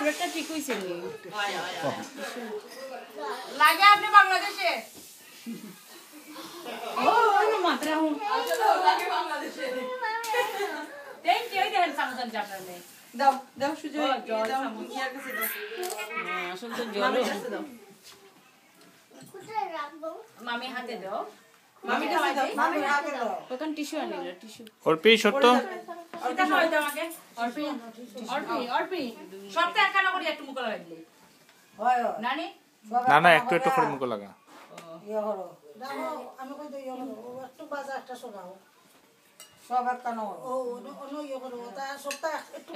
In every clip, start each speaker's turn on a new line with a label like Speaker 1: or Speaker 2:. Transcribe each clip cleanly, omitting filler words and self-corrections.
Speaker 1: আপনারটা ঠিক হইছে নি
Speaker 2: লাগে আপনি বাংলাদেশে
Speaker 1: ও ওই মাত্রা হুন
Speaker 2: লাগে বাংলাদেশে থ্যাংক ইউ দেন সামুদান জাপানে
Speaker 3: দাও দাও সুজয় দাও ইয়ার কাছে দাও
Speaker 1: আসল তো জল
Speaker 3: কাছে দাও
Speaker 2: কোথায় রাখবো মামি হাতে দাও
Speaker 3: মামি কাছে দাও মামি হাতে দাও
Speaker 1: ওখান টিস্যু আনিল টিস্যু
Speaker 4: অর্পি সত্য
Speaker 2: এটা খাওয়াই দাও আমাকে অর্পি অর্পি সবটা একানা করে একটু মুখ লাগাই দিলে
Speaker 3: হয়
Speaker 2: নানি
Speaker 4: না না একটু একটু করে মুখে লাগা
Speaker 3: ইয়া করো দাও আমি কই দই ইয়া করো একটু বাজা একটা সরাও সব একটা নাও ও অন্য ইয়া করো তা সবটা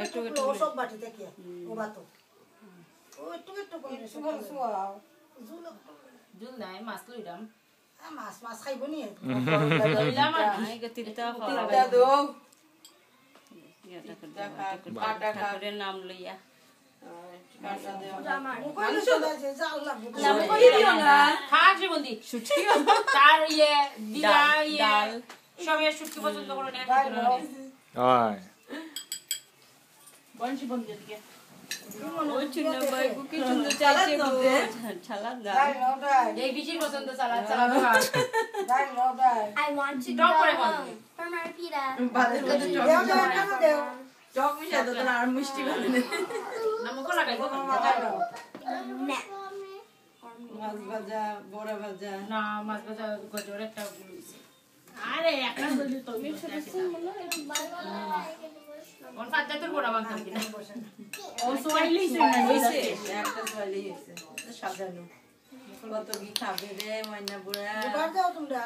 Speaker 3: একটু একটু সব বাটিতে কি ও বাতো ও একটু একটু করে সুগার সুয়াও
Speaker 2: জুল নাই মাছ লইরাম
Speaker 3: মাছ মাছ খাইব নি
Speaker 2: লইলাম আর
Speaker 1: আই গতিটা
Speaker 3: তিনটা দাও
Speaker 1: কাটা করে নাম লইয়া
Speaker 2: খাওয়া জীবন্দি শুটকি তার ইয়ে দিয়া ইয়ে সবে শুটকি পছন্দ করে না
Speaker 4: হয়
Speaker 2: বনশি বন্দি দিকে
Speaker 1: ওই চুনা ভাই কি সুন্দর চাইছে গো ছালা দাও
Speaker 2: এই বিচির পছন্দ সালাদ সালাদ খাও
Speaker 5: I want to
Speaker 2: Don't
Speaker 5: go
Speaker 2: worry about
Speaker 5: home for my pita.
Speaker 3: চক মিশা দাও না আর মিষ্টি বানানে
Speaker 2: না মুখ লাগাই দাও
Speaker 5: Neck.
Speaker 3: মাছ ভাজা বড়া ভাজা
Speaker 2: না মাছ ভাজা গজর একটা গুলিছে আরে একটা বলি তো কোন ফাটা তোর বড়া বাংলা কিনা ও সোয়াইলি না হইছে
Speaker 3: একটা সোয়ালি হইছে সাজানো কত কি খাবে রে ময়না বুড়া
Speaker 6: এবার যাও তোমরা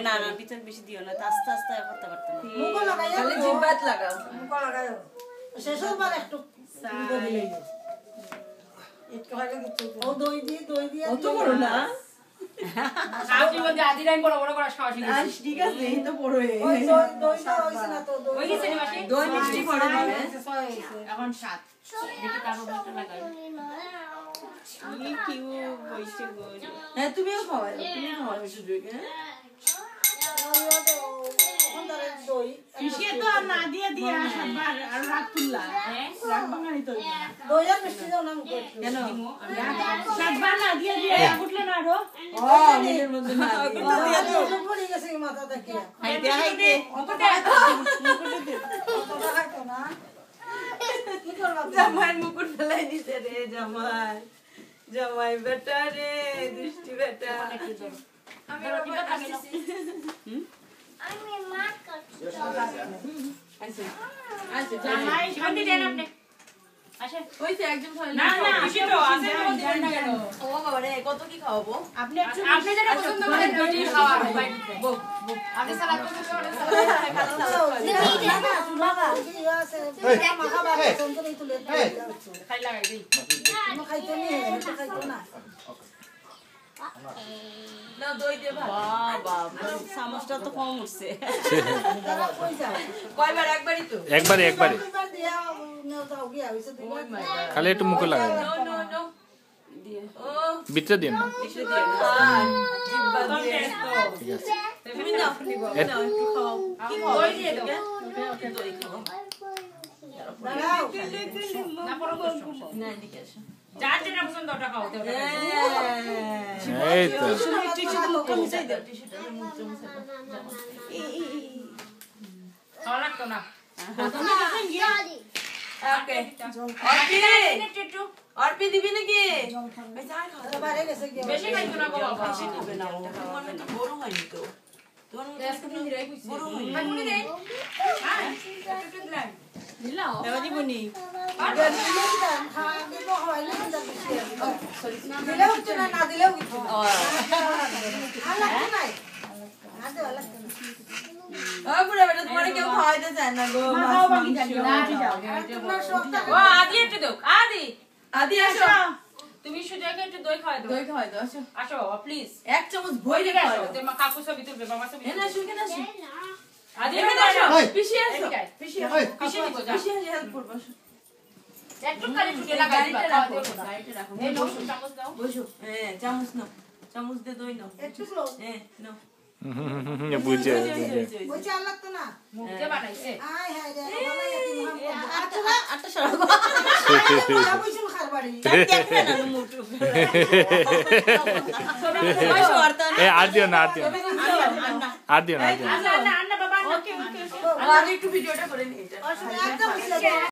Speaker 1: না না ভিতর বেশি দিও না আস্তে আস্তে করতে পারতে না
Speaker 6: মুখ লাগাইয়া
Speaker 3: খালি জিহ্বাত লাগাও
Speaker 6: মুখ লাগাইও শেষবার একটু দিলেই
Speaker 3: একটু হলে কিছু
Speaker 6: ও দই দিয়ে
Speaker 3: অত বড় না
Speaker 2: আপনি বলতে আদি লাইন বড় বড় করে খাওয়া শিখেছি
Speaker 3: আজ ঠিক আছে এই তো বড় হয়ে
Speaker 6: ওই দইটা হইছে না তো
Speaker 2: ওই গেছে নি মাসি
Speaker 3: দই মিষ্টি পড়ে দিবে
Speaker 2: এখন 7 দেখি তারপর একটা লাগাই
Speaker 1: কি হইছে গো
Speaker 3: হ্যাঁ তুমিও খাও তুমি খাও সুজয়কে
Speaker 6: দই
Speaker 7: পিছিয়ে তো আর না দিয়ে দিয়ে সাতবার আর রাত তুললা রাত বাঙালি তো
Speaker 6: দই আর মিষ্টি দাও না মুখে
Speaker 3: কেন
Speaker 7: সাতবার না দিয়ে দিয়ে উঠলে না আরো
Speaker 3: নিজের মধ্যে না
Speaker 6: সব পড়ে গেছে মাথা থেকে
Speaker 3: হাইতে হাইতে
Speaker 6: খাইতো না কি করবা
Speaker 3: জামাই মুকুট ফেলাই দিছে রে জামাই জামাই বেটা রে দুষ্টি বেটা
Speaker 2: আমি রকিবা আসছি
Speaker 5: I'm in market.
Speaker 3: আইছে আইছে
Speaker 2: জামাই শান্তি দেন আপনি আসেন
Speaker 3: ওইতে একজন খাই
Speaker 2: না না আসেন তো আসেন জান না কেন
Speaker 3: ও বাবা রে কত কি খাওয়াবো
Speaker 2: আপনি যেটা পছন্দ করেন রুটি খাওয়া আপনি সালাদ করতে পারেন
Speaker 6: বাবা কি আছে মাখা বাবা চন্দন তুলে
Speaker 2: খাই লাগাই দেই
Speaker 6: তুমি খাইতো নি এটা খাইতো না
Speaker 3: না দই দে ভাত
Speaker 1: বাবা চামচটা তো কম উঠছে
Speaker 6: তারা কই যাও
Speaker 3: কয়বার একবারই তো
Speaker 4: একবারে
Speaker 6: দুইবার দিয়া নেও যাও গিয়া হইছে দুইবার
Speaker 4: খালি একটু মুখে লাগা
Speaker 3: নো নো নো
Speaker 1: দিয়ে
Speaker 3: ও
Speaker 4: ভিতরে দিন না
Speaker 3: এসে দিয়ে জিব্বা দিয়ে
Speaker 4: ঠিক আছে
Speaker 3: তুমি নাও নাও একটু খাও কি খাও
Speaker 2: দই দিয়ে দাও
Speaker 3: দই খাও
Speaker 6: দাঁড়াও
Speaker 2: না পড়ো
Speaker 3: না এদিকে আসো
Speaker 2: যার যেটা পছন্দ ওটা খাও ওটা
Speaker 4: এই তো
Speaker 3: টিস্যুটা মুখে মুছাই দাও টিস্যুটা মুখে মুছাই দাও
Speaker 2: খাওয়া লাগতো না
Speaker 3: ওকে অর্পি
Speaker 2: একটু
Speaker 3: অর্পি দিবি নাকি
Speaker 6: বাইরে গেছে গিয়া
Speaker 2: বেশি খাইতো না বাবা
Speaker 3: বেশি খাবে না তোমার তো বড় হয়নি তো তোমার বড় হয়নি
Speaker 2: খাইনি দেই হ্যাঁ একটু দিলাম দিলাও
Speaker 3: এবার দিবনি
Speaker 6: দিলেও কিছু না না দিলেও কিছু না আর লাগতো নাই না দেওয়া লাগতো না
Speaker 3: ও বুড়া বেটা তোমার কেউ খাওয়াইতে চায় না গো
Speaker 7: খাও বাকি যাও
Speaker 6: তোমার সবটা
Speaker 2: ও আদি একটু দাও আদি
Speaker 3: আদি আসো
Speaker 2: তুমি সুজয়কে একটু দই খাওয়াই দাও
Speaker 7: দই খাওয়াই দাও আসো
Speaker 2: আসো বাবা প্লিজ
Speaker 7: এক চামচ
Speaker 2: বই
Speaker 7: ভরে
Speaker 2: দিকে আসো
Speaker 7: খাওয়াই দাও
Speaker 2: তোমার কাকু ছবি তুলবে বাবা ছবি
Speaker 7: এখানে আসো এখানে আসো
Speaker 2: আদি
Speaker 7: এখানে আসো
Speaker 4: ওই।
Speaker 7: পিসি আসো
Speaker 2: এদিকে।
Speaker 7: পিসি আসো
Speaker 2: পিসি দিব যা
Speaker 7: পিসি আসো হেল্প করবো আসো
Speaker 2: একটু খালি ছুটে লাগাই দিবা
Speaker 7: গাড়িটা
Speaker 2: খাওয়া
Speaker 7: রাখো
Speaker 2: দিও না।
Speaker 7: গাড়িটা রাখো
Speaker 2: এই নাও চামচ দাও
Speaker 7: বসো হ্যাঁ চামচ নাও চামচ দিয়ে দই নাও
Speaker 3: একটু লোক
Speaker 7: হ্যাঁ নাও
Speaker 4: বুঝছে
Speaker 3: বলছে আর লাগতো না
Speaker 2: মুখ দিয়ে বানাইছে
Speaker 3: আয় হায় রে বাবা এত মহান
Speaker 7: আটটা সরাবো
Speaker 3: কথা বলছিল খার বাড়ি
Speaker 7: দেখবে না মুটু বসো আর তো
Speaker 4: এ আর দিও না আর দিও না আর দিও না আর দিও না
Speaker 2: আন্না আন্না বাবা আন্না কে
Speaker 7: আর একটু ভিডিওটা করে নিয়ে
Speaker 3: একদম